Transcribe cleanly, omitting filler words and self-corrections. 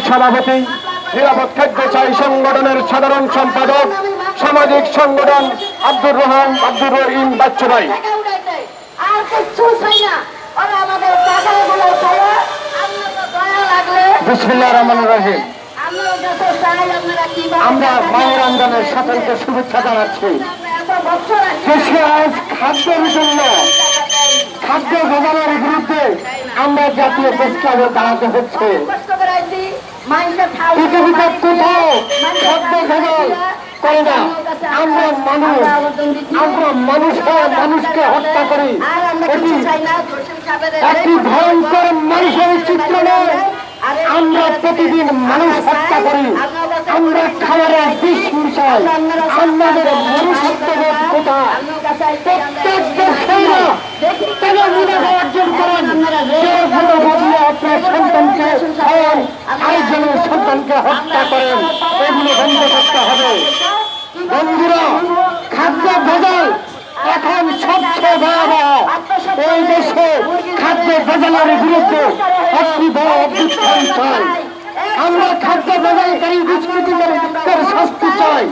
সভাপতি, নিরাপদ খাদ্য চাই সংগঠনের সাধারণ সম্পাদক, সামাজিক সংগঠন আব্দুর রহিম বাচ্চু ভাই। বিসমিল্লাহির রহমানির রহিম। আমরা মায়ের রমজানের সকলকে শুভেচ্ছা জানাচ্ছি। দেশে আজ খাদ্যের জন্য খাদ্য ভোগানোর বিরুদ্ধে আমরা জাতীয় প্রেস ক্লাবে দাঁড়াতে হচ্ছে। পৃথিবীতে কোথাও খাদ্য ভোগান করে না। আমরা মানুষকে হত্যা করি। এটি একটি ভয়ঙ্কর মানুষের চিত্র নয়। আমরা প্রতিদিন মানুষ হত্যা করি, আমরা খাবারের বিষ মিশাই। আমাদের মনুষ্যত্ববোধ কোথায়? প্রত্যেক ব্যবসায়ীরা তাদের মুনাফা অর্জন করেন, আপনার সন্তানকে খাওয়ান, আরেকজনের সন্তানকে হত্যা করেন। এগুলো বন্ধ করতে হবে। বন্ধুরা, খাদ্য ভেজাল এখন সবচেয়ে ভয়াবহ। এই দেশে খাদ্য ভেজালের বিরুদ্ধে একটি বড় অভ্যুত্থান চাই। আমরা খাদ্য ভেজালকারী দুষ্কৃতিকারীদের শাস্তি চাই।